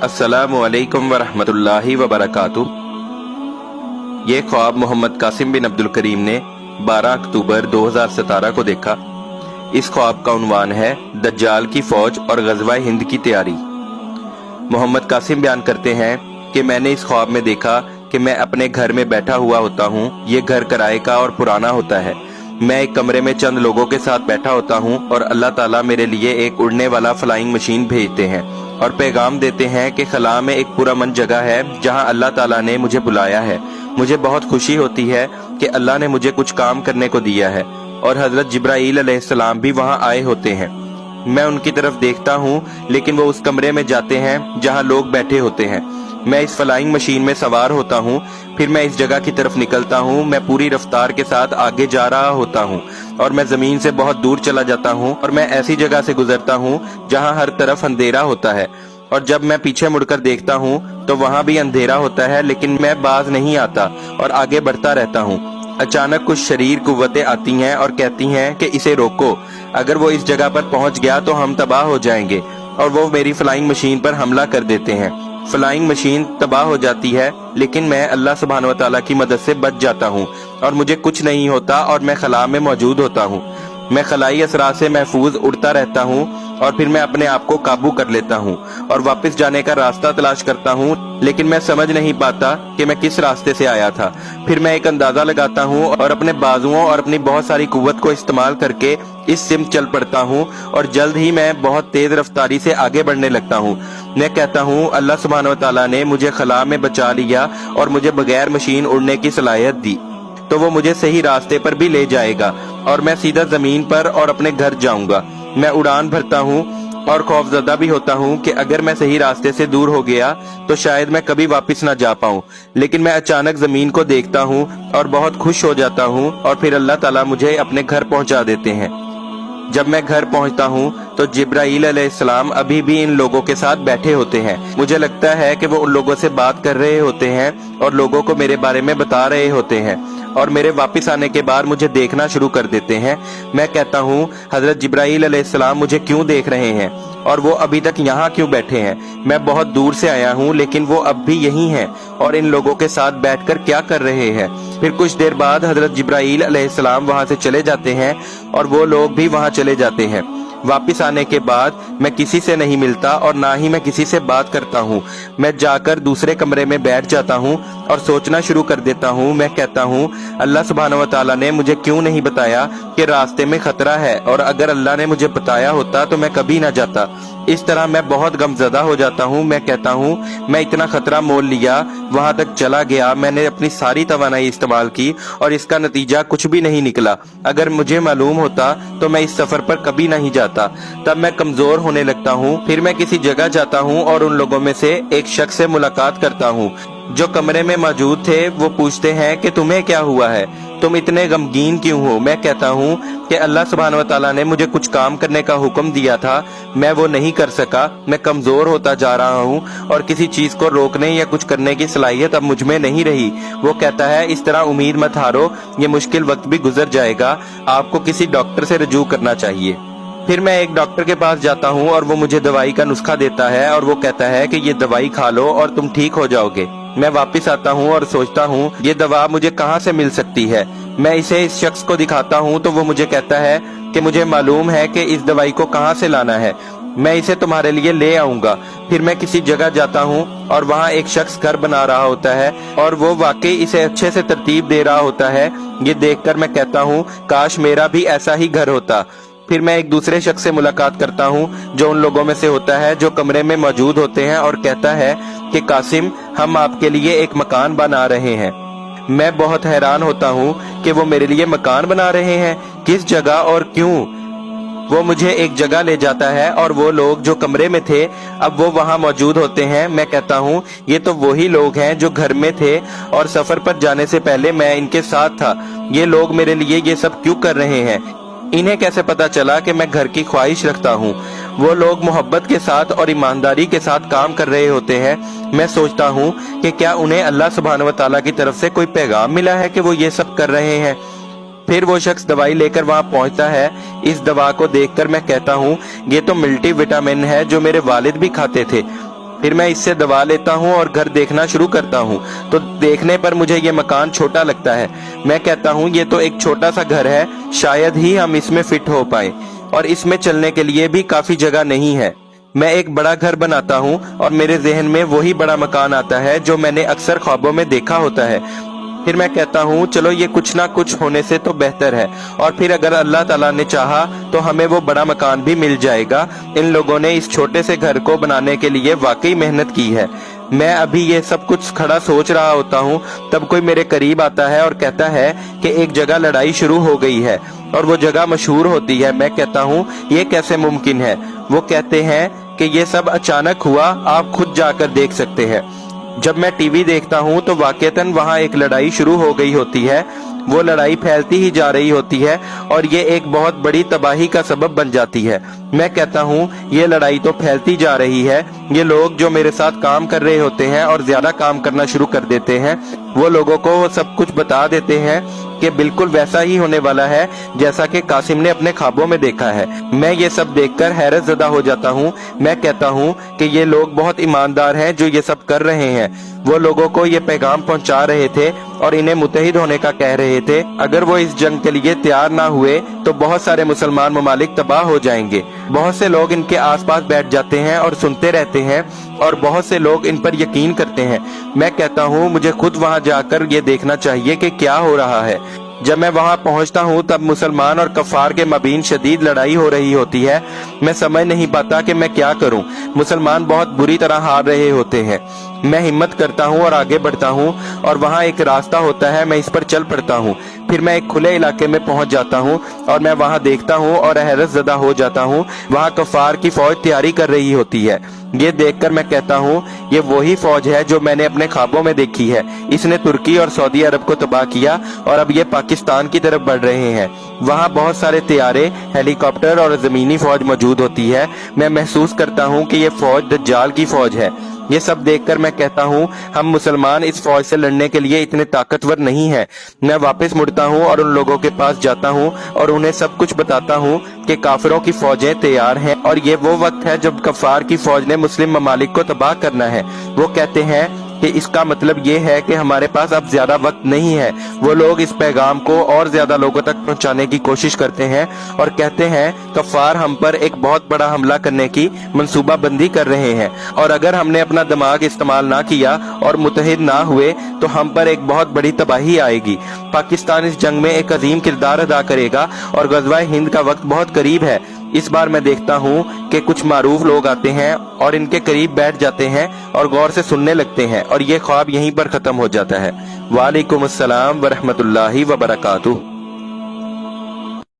अस्सलामु अलैकुम वरहमतुल्लाहि वबरकातुह। ये ख्वाब मोहम्मद कासिम बिन अब्दुल करीम ने 12 अक्टूबर 2017 को देखा। इस ख्वाब का उन्वान है दज्जाल की फौज और गज़वा हिंद की तैयारी। मोहम्मद कासिम बयान करते हैं कि मैंने इस ख्वाब में देखा कि मैं अपने घर में बैठा हुआ होता हूँ। ये घर किराए का और पुराना होता है। मैं एक कमरे में चंद लोगों के साथ बैठा होता हूँ और अल्लाह ताला मेरे लिए एक उड़ने वाला फ्लाइंग मशीन भेजते हैं और पैगाम देते हैं कि खला में एक पुरअमन जगह है जहाँ अल्लाह ताला ने मुझे बुलाया है। मुझे बहुत खुशी होती है कि अल्लाह ने मुझे कुछ काम करने को दिया है और हजरत जिब्राईल अलैहिस्सलाम भी वहाँ आए होते हैं। मैं उनकी तरफ देखता हूँ लेकिन वो उस कमरे में जाते हैं जहाँ लोग बैठे होते हैं। मैं इस फ्लाइंग मशीन में सवार होता हूँ, फिर मैं इस जगह की तरफ निकलता हूँ। मैं पूरी रफ्तार के साथ आगे जा रहा होता हूँ और मैं जमीन से बहुत दूर चला जाता हूँ और मैं ऐसी जगह से गुजरता हूँ जहाँ हर तरफ अंधेरा होता है। और जब मैं पीछे मुड़कर देखता हूँ तो वहाँ भी अंधेरा होता है, लेकिन मैं बाज नहीं आता और आगे बढ़ता रहता हूँ। अचानक कुछ शरीर कुव्वतें आती हैं और कहती हैं कि इसे रोको, अगर वो इस जगह पर पहुंच गया तो हम तबाह हो जाएंगे। और वो मेरी फ्लाइंग मशीन पर हमला कर देते हैं। फ्लाइंग मशीन तबाह हो जाती है, लेकिन मैं अल्लाह सुब्हानहू व तआला की मदद से बच जाता हूँ और मुझे कुछ नहीं होता और मैं खला में मौजूद होता हूँ। मैं खलाई असरात से महफूज उड़ता रहता हूँ और फिर मैं अपने आप को काबू कर लेता हूँ और वापस जाने का रास्ता तलाश करता हूँ, लेकिन मैं समझ नहीं पाता कि मैं किस रास्ते से आया था। फिर मैं एक अंदाजा लगाता हूँ और अपने बाजुओं और अपनी बहुत सारी कुव्वत को इस्तेमाल करके इस सिमत चल पड़ता हूँ और जल्द ही मैं बहुत तेज रफ्तारी से आगे बढ़ने लगता हूँ। मैं कहता हूँ अल्लाह सुब्हानहू व तआला ने मुझे खला में बचा लिया और मुझे बगैर मशीन उड़ने की सलाहियत दी, तो वो मुझे सही रास्ते पर भी ले जाएगा और मैं सीधा जमीन पर और अपने घर जाऊंगा। मैं उड़ान भरता हूँ और खौफजदा भी होता हूँ कि अगर मैं सही रास्ते से दूर हो गया तो शायद मैं कभी वापस ना जा पाऊँ। लेकिन मैं अचानक जमीन को देखता हूँ और बहुत खुश हो जाता हूँ और फिर अल्लाह ताला मुझे अपने घर पहुँचा देते हैं। जब मैं घर पहुंचता हूं तो जिब्राईल अलैहिस्सलाम अभी भी इन लोगों के साथ बैठे होते हैं। मुझे लगता है कि वो उन लोगों से बात कर रहे होते हैं और लोगों को मेरे बारे में बता रहे होते हैं और मेरे वापस आने के बाद मुझे देखना शुरू कर देते हैं। मैं कहता हूँ हजरत जिब्राईल अलैहिस्सलाम मुझे क्यों देख रहे हैं और वो अभी तक यहाँ क्यों बैठे हैं? मैं बहुत दूर से आया हूँ लेकिन वो अब भी यहीं हैं और इन लोगों के साथ बैठकर क्या कर रहे हैं? फिर कुछ देर बाद हजरत जिब्राईल अलैहिस्सलाम वहाँ से चले जाते हैं और वो लोग भी वहाँ चले जाते हैं। वापस आने के बाद मैं किसी से नहीं मिलता और ना ही मैं किसी से बात करता हूँ। मैं जाकर दूसरे कमरे में बैठ जाता हूँ और सोचना शुरू कर देता हूँ। मैं कहता हूँ अल्लाह सुब्हानहू व तआला ने मुझे क्यों नहीं बताया कि रास्ते में खतरा है, और अगर अल्लाह ने मुझे बताया होता तो मैं कभी ना जाता। इस तरह मैं बहुत गमज़दा हो जाता हूँ। मैं कहता हूँ मैं इतना खतरा मोल लिया, वहां तक चला गया, मैंने अपनी सारी तवानाई इस्तेमाल की और इसका नतीजा कुछ भी नहीं निकला। अगर मुझे मालूम होता तो मैं इस सफर पर कभी नहीं जाता। तब मैं कमजोर होने लगता हूँ। फिर मैं किसी जगह जाता हूँ और उन लोगों में से एक शख्स से मुलाकात करता हूँ जो कमरे में मौजूद थे। वो पूछते हैं कि तुम्हें क्या हुआ है, तुम इतने गमगीन क्यों हो? मैं कहता हूँ कि अल्लाह सुब्हानहू व तआला ने मुझे कुछ काम करने का हुक्म दिया था, मैं वो नहीं कर सका। मैं कमजोर होता जा रहा हूँ और किसी चीज को रोकने या कुछ करने की सलाहियत अब मुझ में नहीं रही। वो कहता है इस तरह उम्मीद मत हारो, ये मुश्किल वक्त भी गुजर जाएगा, आपको किसी डॉक्टर से रजू करना चाहिए। फिर मैं एक डॉक्टर के पास जाता हूँ और वो मुझे दवाई का नुस्खा देता है और वो कहता है कि ये दवाई खा लो और तुम ठीक हो जाओगे। मैं वापस आता हूँ और सोचता हूँ ये दवा मुझे कहाँ से मिल सकती है। मैं इसे इस शख्स को दिखाता हूँ तो वो मुझे कहता है कि मुझे मालूम है कि इस दवाई को कहाँ से लाना है, मैं इसे तुम्हारे लिए ले आऊंगा। फिर मैं किसी जगह जाता हूँ और वहाँ एक शख्स घर बना रहा होता है और वो वाकई इसे अच्छे से तरतीब दे रहा होता है। ये देखकर मैं कहता हूँ काश मेरा भी ऐसा ही घर होता। फिर मैं एक दूसरे शख्स से मुलाकात करता हूँ जो उन लोगों में से होता है जो कमरे में मौजूद होते हैं और कहता है कि कासिम हम आपके लिए एक मकान बना रहे हैं। मैं बहुत हैरान होता हूँ कि वो मेरे लिए मकान बना रहे हैं, किस जगह और क्यों? वो मुझे एक जगह ले जाता है और वो लोग जो कमरे में थे अब वो वहाँ मौजूद होते हैं। मैं कहता हूँ ये तो वही लोग हैं जो घर में थे और सफर पर जाने से पहले मैं इनके साथ था। ये लोग मेरे लिए ये सब क्यों कर रहे हैं? इन्हें कैसे पता चला कि मैं घर की ख्वाहिश रखता हूँ? वो लोग मोहब्बत के साथ और ईमानदारी के साथ काम कर रहे होते हैं। मैं सोचता हूँ कि क्या उन्हें अल्लाह सुब्हानहू व तआला की तरफ से कोई पैगाम मिला है कि वो ये सब कर रहे हैं। फिर वो शख्स दवाई लेकर वहाँ पहुँचता है। इस दवा को देखकर मैं कहता हूँ ये तो मल्टी विटामिन है जो मेरे वालिद भी खाते थे। फिर मैं इससे दबा लेता हूँ और घर देखना शुरू करता हूँ, तो देखने पर मुझे ये मकान छोटा लगता है। मैं कहता हूँ ये तो एक छोटा सा घर है, शायद ही हम इसमें फिट हो पाए, और इसमें चलने के लिए भी काफी जगह नहीं है। मैं एक बड़ा घर बनाता हूँ और मेरे जहन में वही बड़ा मकान आता है जो मैंने अक्सर ख्वाबों में देखा होता है। फिर मैं कहता हूँ चलो ये कुछ ना कुछ होने से तो बेहतर है, और फिर अगर अल्लाह ताला ने चाहा तो हमें वो बड़ा मकान भी मिल जाएगा। इन लोगों ने इस छोटे से घर को बनाने के लिए वाकई मेहनत की है। मैं अभी ये सब कुछ खड़ा सोच रहा होता हूँ, तब कोई मेरे करीब आता है और कहता है कि एक जगह लड़ाई शुरू हो गई है और वो जगह मशहूर होती है। मैं कहता हूँ ये कैसे मुमकिन है? वो कहते हैं कि ये सब अचानक हुआ, आप खुद जाकर देख सकते हैं। जब मैं टीवी देखता हूँ तो वाकईतन वहाँ एक लड़ाई शुरू हो गई होती है। वो लड़ाई फैलती ही जा रही होती है और ये एक बहुत बड़ी तबाही का सबब बन जाती है। मैं कहता हूँ ये लड़ाई तो फैलती जा रही है। ये लोग जो मेरे साथ काम कर रहे होते हैं और ज्यादा काम करना शुरू कर देते हैं, वो लोगों को वो सब कुछ बता देते हैं कि बिल्कुल वैसा ही होने वाला है जैसा कि कासिम ने अपने ख्वाबों में देखा है। मैं ये सब देखकर हैरत ज़दा हो जाता हूँ। मैं कहता हूँ कि ये लोग बहुत ईमानदार हैं जो ये सब कर रहे हैं। वो लोगों को ये पैगाम पहुँचा रहे थे और इन्हें मुत्तहिद होने का कह रहे थे। अगर वो इस जंग के लिए तैयार ना हुए तो बहुत सारे मुसलमान ममालिक तबाह हो जाएंगे। बहुत से लोग इनके आसपास बैठ जाते हैं और सुनते रहते हैं, और बहुत से लोग इन पर यकीन करते हैं। मैं कहता हूँ मुझे खुद वहाँ जाकर ये देखना चाहिए कि क्या हो रहा है। जब मैं वहां पहुंचता हूं तब मुसलमान और कफार के मबीन शदीद लड़ाई हो रही होती है। मैं समझ नहीं पाता कि मैं क्या करूं। मुसलमान बहुत बुरी तरह हार रहे होते हैं। मैं हिम्मत करता हूं और आगे बढ़ता हूं, और वहां एक रास्ता होता है, मैं इस पर चल पड़ता हूं। फिर मैं एक खुले इलाके में पहुंच जाता हूं और मैं वहां देखता हूं और हैरत ज़दा हो जाता हूं। वहां कफार की फौज तैयारी कर रही होती है। ये देखकर मैं कहता हूँ ये वही फौज है जो मैंने अपने ख्वाबों में देखी है। इसने तुर्की और सऊदी अरब को तबाह किया और अब ये पाकिस्तान की तरफ बढ़ रहे हैं। वहाँ बहुत सारे तैयारे, हेलीकॉप्टर और जमीनी फौज मौजूद होती है। मैं महसूस करता हूँ कि ये फौज दज्जाल की फौज है। ये सब देखकर मैं कहता हूँ हम मुसलमान इस फौज से लड़ने के लिए इतने ताकतवर नहीं है। मैं वापस मुड़ता हूँ और उन लोगों के पास जाता हूँ और उन्हें सब कुछ बताता हूँ कि काफिरों की फौजें तैयार हैं और ये वो वक्त है जब कफार की फौज ने मुस्लिम ममालिक को तबाह करना है। वो कहते हैं कि इसका मतलब ये है कि हमारे पास अब ज्यादा वक्त नहीं है। वो लोग इस पैगाम को और ज्यादा लोगों तक पहुंचाने की कोशिश करते हैं और कहते हैं कफार हम पर एक बहुत बड़ा हमला करने की मंसूबा बंदी कर रहे हैं, और अगर हमने अपना दिमाग इस्तेमाल ना किया और मुत्तहिद ना हुए तो हम पर एक बहुत बड़ी तबाही आएगी। पाकिस्तान इस जंग में एक अजीम किरदार अदा करेगा और गज़वा हिंद का वक्त बहुत करीब है। इस बार मैं देखता हूँ कि कुछ मारूफ लोग आते हैं और इनके करीब बैठ जाते हैं और गौर से सुनने लगते हैं, और ये ख्वाब यहीं पर खत्म हो जाता है। वालेकुम अस्सलाम व रहमतुल्लाहि व बरकातुहू।